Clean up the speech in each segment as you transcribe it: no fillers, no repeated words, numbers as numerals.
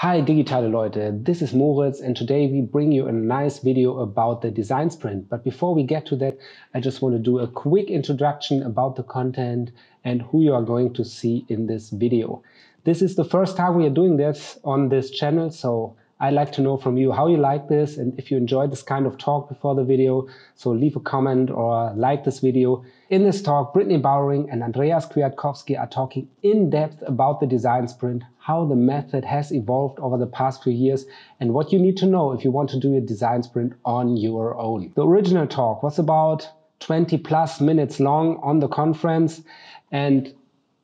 Hi Digitale Leute, this is Moritz and today we bring you a nice video about the design sprint. But before we get to that, I just want to do a quick introduction about the content and who you are going to see in this video. This is the first time we are doing this on this channel, so I'd like to know from you how you like this and if you enjoyed this kind of talk before the video, so leave a comment or like this video. In this talk, Brittni Bowering and Andreas Kwiatkowski are talking in depth about the design sprint, how the method has evolved over the past few years, and what you need to know if you want to do a design sprint on your own. The original talk was about 20 plus minutes long on the conference, and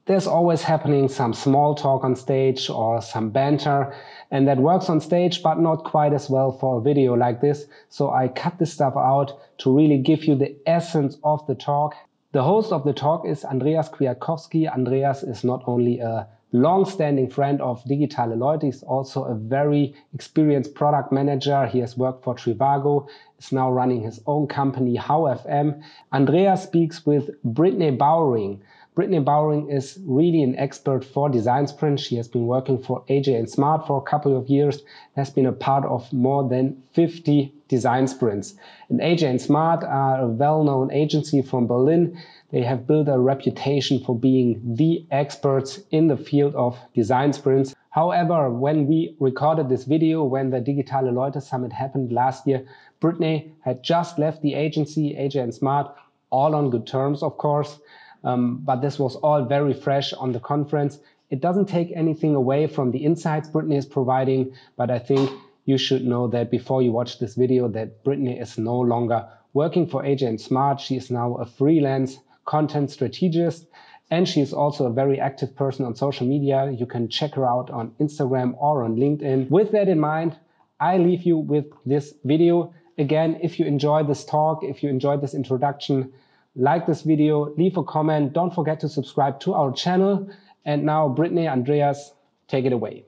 there's always happening some small talk on stage or some banter, and that works on stage, but not quite as well for a video like this. So I cut this stuff out to really give you the essence of the talk. The host of the talk is Andreas Kwiatkowski. Andreas is not only a long-standing friend of Digitale Leute, he's also a very experienced product manager. He has worked for Trivago, is now running his own company, How FM. Andreas speaks with Brittni Bowering. Brittni Bowering is really an expert for design sprint. She has been working for AJ&Smart for a couple of years, has been a part of more than 50 design sprints. And AJ&Smart are a well-known agency from Berlin. They have built a reputation for being the experts in the field of design sprints. However, when we recorded this video, when the Digitale Leute Summit happened last year, Brittni had just left the agency, AJ&Smart, all on good terms, of course. But this was all very fresh on the conference. It doesn't take anything away from the insights Brittni is providing, but I think you should know that before you watch this video that Brittni is no longer working for AJ&Smart. She is now a freelance content strategist, and she is also a very active person on social media. You can check her out on Instagram or on LinkedIn. With that in mind, I leave you with this video. Again, if you enjoyed this talk, if you enjoyed this introduction, like this video, leave a comment, don't forget to subscribe to our channel. And now Brittni, Andreas, take it away.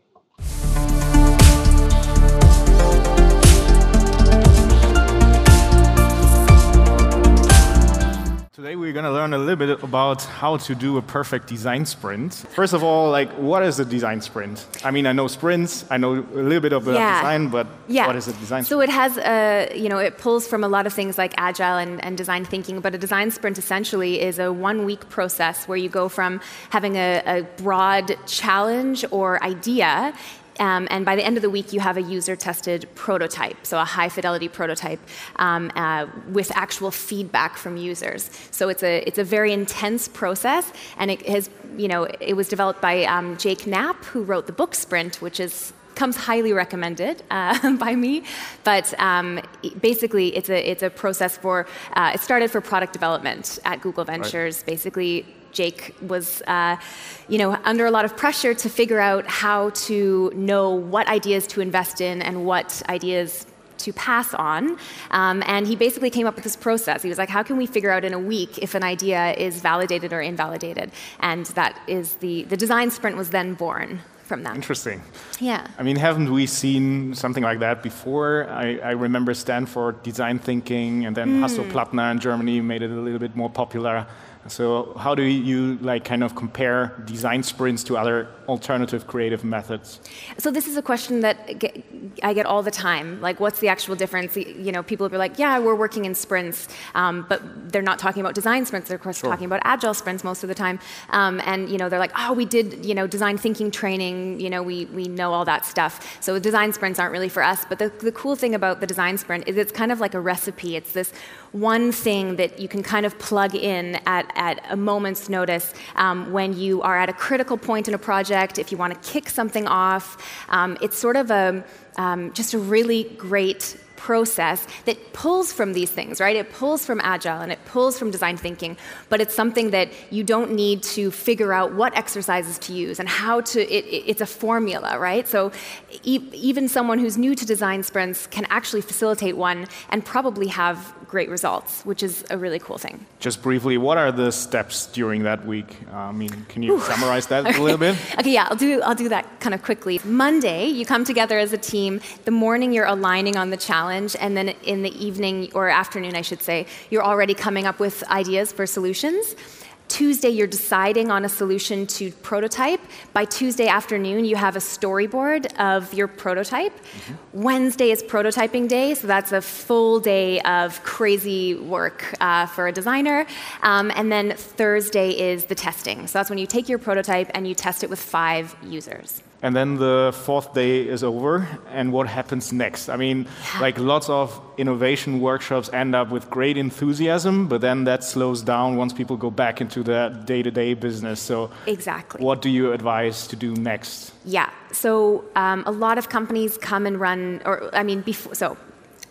Today we're going to learn a little bit about how to do a perfect design sprint. First of all, what is a design sprint? I mean, I know sprints, I know a little bit of design, but what is a design sprint? So it has, it pulls from a lot of things like agile and design thinking, but a design sprint essentially is a 1 week process where you go from having a broad challenge or idea, and by the end of the week, you have a user-tested prototype, so a high-fidelity prototype with actual feedback from users. So it's a very intense process, and it was developed by Jake Knapp, who wrote the book Sprint, which comes highly recommended by me. But basically, it's a process for. It started for product development at Google Ventures. Right. Basically, Jake was, under a lot of pressure to figure out how to know what ideas to invest in and what ideas to pass on. And he basically came up with this process. He was like, how can we figure out in a week if an idea is validated or invalidated? And that is the design sprint was then born from that. Interesting. Yeah. I mean, haven't we seen something like that before? I remember Stanford design thinking, and then Hasso-Plattner in Germany made it a little bit more popular. So how do you kind of compare design sprints to other alternative creative methods? So this is a question that I get all the time. Like, what's the actual difference? People will be like, yeah, we're working in sprints, but they're not talking about design sprints. They're, of course, talking about agile sprints most of the time. And they're like, oh, we did, design thinking training. We know all that stuff. So design sprints aren't really for us. But the cool thing about the design sprint is it's kind of like a recipe. It's this one thing that you can kind of plug in at a moment's notice when you are at a critical point in a project, if you want to kick something off. It's sort of just a really great process that pulls from these things, right? It pulls from agile and it pulls from design thinking, but it's something that you don't need to figure out what exercises to use and how to, it's a formula, right? So even someone who's new to design sprints can actually facilitate one and probably have great results, which is a really cool thing. Just briefly, what are the steps during that week? Can you summarize that a little bit? Okay, yeah, I'll do that kind of quickly. Monday, you come together as a team. The morning, you're aligning on the challenge, and then in the evening, or afternoon, I should say, you're already coming up with ideas for solutions. Tuesday, you're deciding on a solution to prototype, By Tuesday afternoon, you have a storyboard of your prototype. Wednesday is prototyping day, so that's a full day of crazy work for a designer. And then Thursday is the testing. So that's when you take your prototype and you test it with 5 users. And then the 4th day is over, and what happens next? I mean, like lots of innovation workshops end up with great enthusiasm, but then that slows down once people go back into the day-to-day business. So exactly. What do you advise to do next? Yeah, so a lot of companies come and run,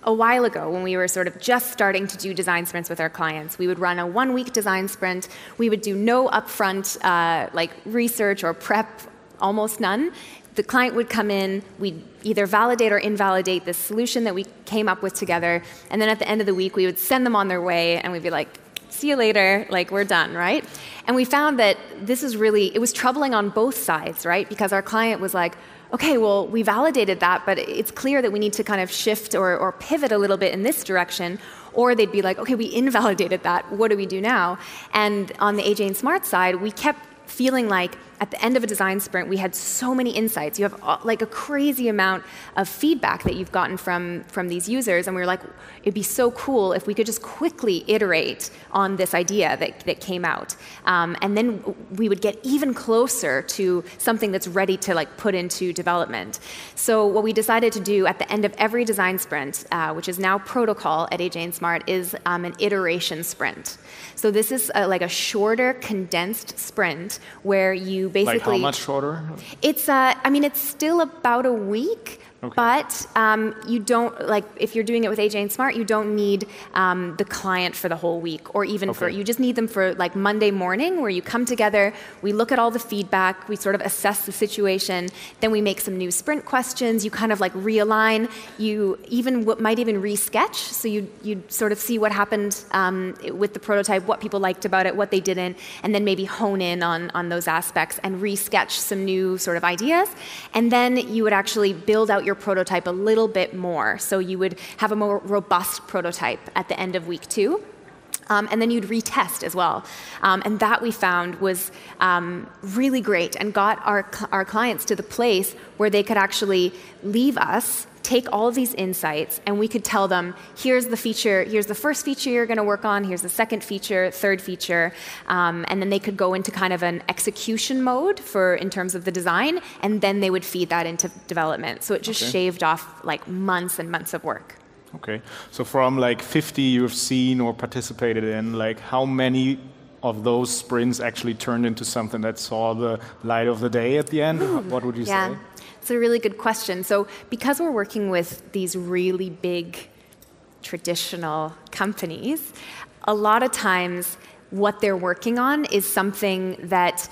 a while ago, when we were sort of just starting to do design sprints with our clients, we would run a 1-week design sprint. We would do no upfront research or prep, almost none. The client would come in, we'd either validate or invalidate the solution that we came up with together, and then at the end of the week, we would send them on their way, and we'd be like, see you later, like we're done, right? And we found that it was troubling on both sides, right? Because our client was like, okay, well, we validated that, but it's clear that we need to kind of shift or pivot a little bit in this direction. Or they'd be like, okay, we invalidated that, what do we do now? And on the AJ&Smart side, we kept feeling like at the end of a design sprint, we had so many insights. You have like a crazy amount of feedback that you've gotten from these users. And we were like, it'd be so cool if we could just quickly iterate on this idea that came out. And then we would get even closer to something that's ready to like put into development. So what we decided to do at the end of every design sprint, which is now protocol at AJ&Smart, is an iteration sprint. So this is like a shorter, condensed sprint where you basically... Like how much shorter? It's, it's still about a week. Okay. But you don't, like, if you're doing it with AJ&Smart, you don't need the client for the whole week, or even you just need them for like Monday morning, where you come together, we look at all the feedback, we sort of assess the situation, then we make some new sprint questions, you kind of like realign, you might even re-sketch, so you sort of see what happened with the prototype, what people liked about it, what they didn't, and then maybe hone in on those aspects and re-sketch some new sort of ideas, and then you would actually build out your prototype a little bit more. So you would have a more robust prototype at the end of week 2. And then you'd retest as well. And that we found was really great and got our clients to the place where they could actually leave us, take all of these insights, and we could tell them, here's the feature, here's the first feature you're going to work on, here's the second feature, third feature, and then they could go into kind of an execution mode in terms of the design, and then they would feed that into development. So it just shaved off like months and months of work. Okay, so from like 50 you've seen or participated in, like how many of those sprints actually turned into something that saw the light of the day at the end? What would you say? It's a really good question. So because we're working with these really big traditional companies, a lot of times what they're working on is something that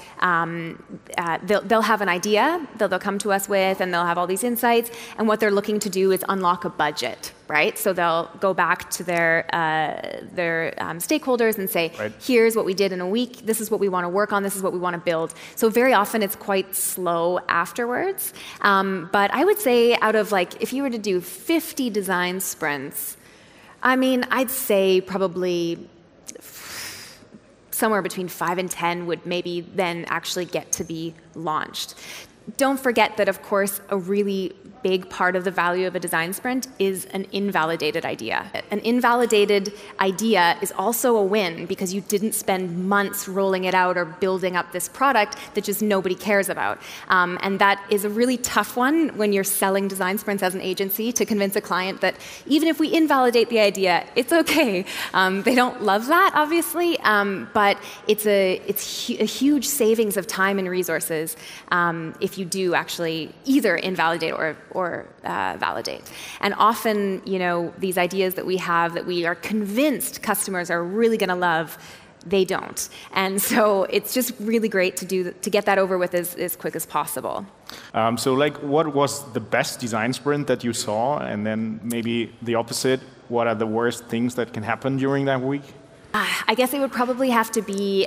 they'll have an idea that they'll come to us with, and they'll have all these insights, and what they're looking to do is unlock a budget, right? So they'll go back to their stakeholders and say, here's what we did in a week, this is what we want to work on, this is what we want to build. So very often it's quite slow afterwards. But I would say out of like, if you were to do 50 design sprints, I'd say probably somewhere between 5 and 10 would maybe then actually get to be launched. Don't forget that, of course, a really big part of the value of a design sprint is an invalidated idea. An invalidated idea is also a win because you didn't spend months rolling it out or building up this product that just nobody cares about. And that is a really tough one when you're selling design sprints as an agency, to convince a client that even if we invalidate the idea, it's okay. They don't love that, obviously, but it's a huge savings of time and resources if you do actually either invalidate or validate. And often, these ideas that we have that we are convinced customers are really going to love, they don't. And so it's just really great to get that over with as quick as possible. So what was the best design sprint that you saw? And then maybe the opposite, what are the worst things that can happen during that week? I guess it would probably have to be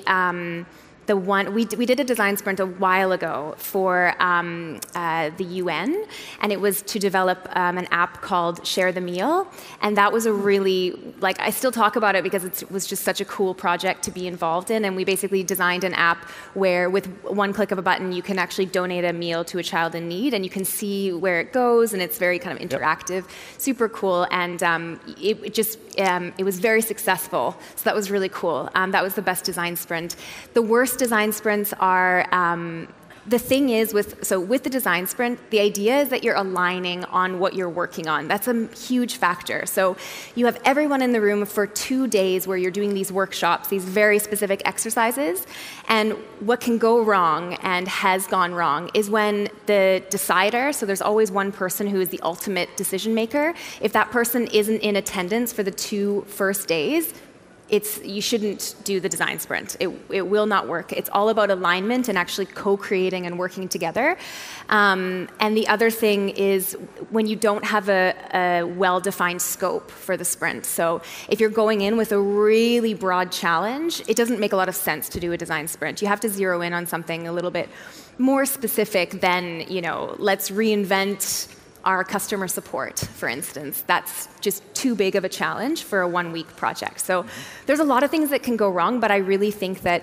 we did a design sprint a while ago for the UN, and it was to develop an app called Share the Meal, and that was a really, like, I still talk about it because it was just such a cool project to be involved in, and we basically designed an app where with one click of a button you can actually donate a meal to a child in need, and you can see where it goes, and it's very kind of interactive, super cool, and it was very successful, so that was really cool. That was the best design sprint. The worst design sprints are, the thing is with the design sprint, the idea is that you're aligning on what you're working on. That's a huge factor. So you have everyone in the room for 2 days where you're doing these workshops, these very specific exercises, and what can go wrong and has gone wrong is when the decider, so there's always one person who is the ultimate decision maker, if that person isn't in attendance for the 2 first days, you shouldn't do the design sprint. It will not work. It's all about alignment and actually co-creating and working together. And the other thing is when you don't have a well-defined scope for the sprint. So if you're going in with a really broad challenge, it doesn't make a lot of sense to do a design sprint. You have to zero in on something a little bit more specific than, let's reinvent our customer support, for instance. That's just too big of a challenge for a 1-week project. So there's a lot of things that can go wrong, but I really think that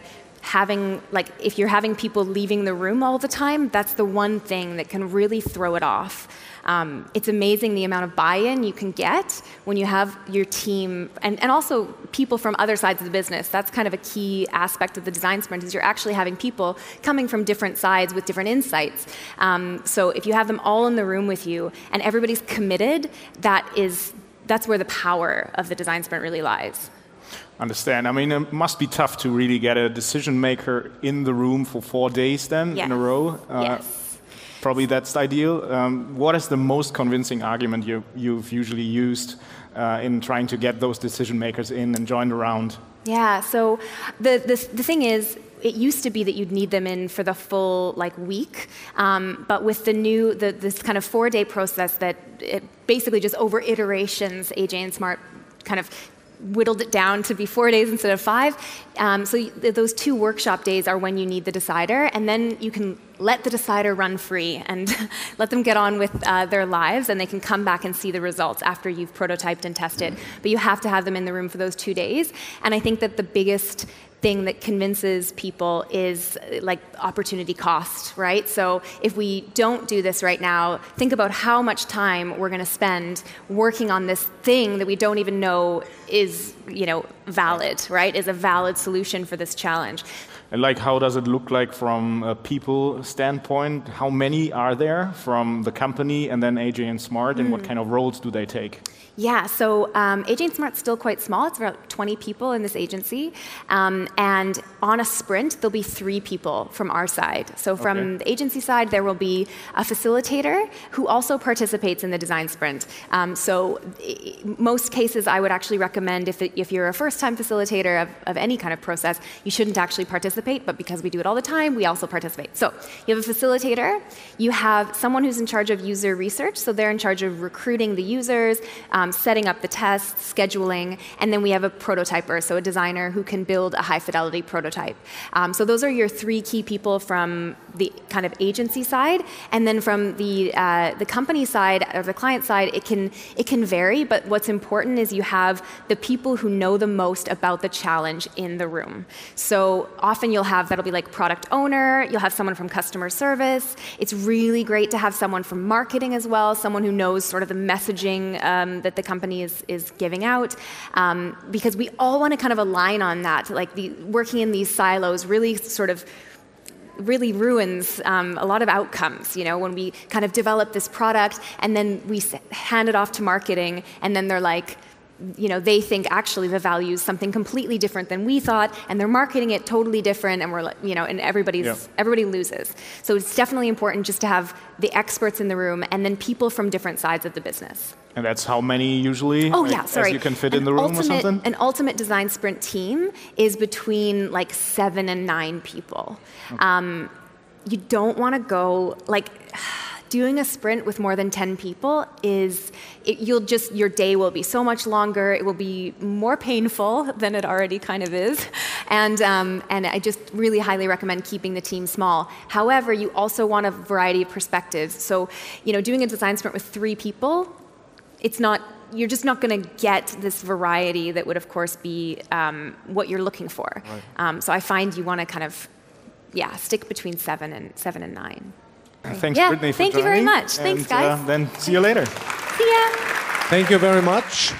if you're having people leaving the room all the time, that's the one thing that can really throw it off. It's amazing the amount of buy-in you can get when you have your team, and also people from other sides of the business. That's kind of a key aspect of the design sprint, is you're actually having people coming from different sides with different insights. So if you have them all in the room with you and everybody's committed, that's where the power of the design sprint really lies. Understand. I mean, it must be tough to really get a decision maker in the room for 4 days then in a row. Yes. Probably that's ideal. What is the most convincing argument you've usually used in trying to get those decision makers in and join the round? Yeah, so the thing is, it used to be that you'd need them in for the full week, but with this kind of 4-day process that it basically just over iterations, AJ&Smart kind of whittled it down to be 4 days instead of 5. So those 2 workshop days are when you need the decider, and then you can let the decider run free and let them get on with their lives, and they can come back and see the results after you've prototyped and tested. But you have to have them in the room for those 2 days. And I think that the biggest thing that convinces people is opportunity cost, right? So if we don't do this right now, think about how much time we're going to spend working on this thing that we don't even know is, valid, right? Is a valid solution for this challenge. And how does it look like from a people standpoint? How many are there from the company and then AJ&Smart, and what kind of roles do they take? Yeah, so AJ&Smart's still quite small. It's about 20 people in this agency. And on a sprint, there'll be 3 people from our side. So from the agency side, there will be a facilitator who also participates in the design sprint. So most cases, I would actually recommend if you're a first-time facilitator of any kind of process, you shouldn't actually participate, but because we do it all the time, we also participate. So you have a facilitator, you have someone who's in charge of user research, so they're in charge of recruiting the users, setting up the tests, scheduling, and then we have a prototyper, so a designer who can build a high-fidelity prototype. So those are your 3 key people from the kind of agency side, and then from the company side or the client side, it can vary. But what's important is you have the people who know the most about the challenge in the room. So often that'll be product owner. You'll have someone from customer service. It's really great to have someone from marketing as well, someone who knows sort of the messaging that the company is giving out, because we all want to kind of align on that. Working in these silos really ruins a lot of outcomes, when we kind of develop this product and then we hand it off to marketing, and then they're they think actually the value is something completely different than we thought, and they're marketing it totally different, and and everybody loses. So it's definitely important just to have the experts in the room and then people from different sides of the business. And that's how many usually? Oh yeah, sorry. As you can fit in the room or something? An ultimate design sprint team is between 7 and 9 people. Okay. You don't want to go doing a sprint with more than 10 people your day will be so much longer. It will be more painful than it already kind of is. And I just really highly recommend keeping the team small. However, you also want a variety of perspectives. So, doing a design sprint with 3 people, you're just not going to get this variety that would, of course, be what you're looking for. Right. So I find you want to kind of, stick between 7 and 9. Thanks, Brittni, for thank you very much. Thanks, guys. Then see you later. See ya. Thank you very much.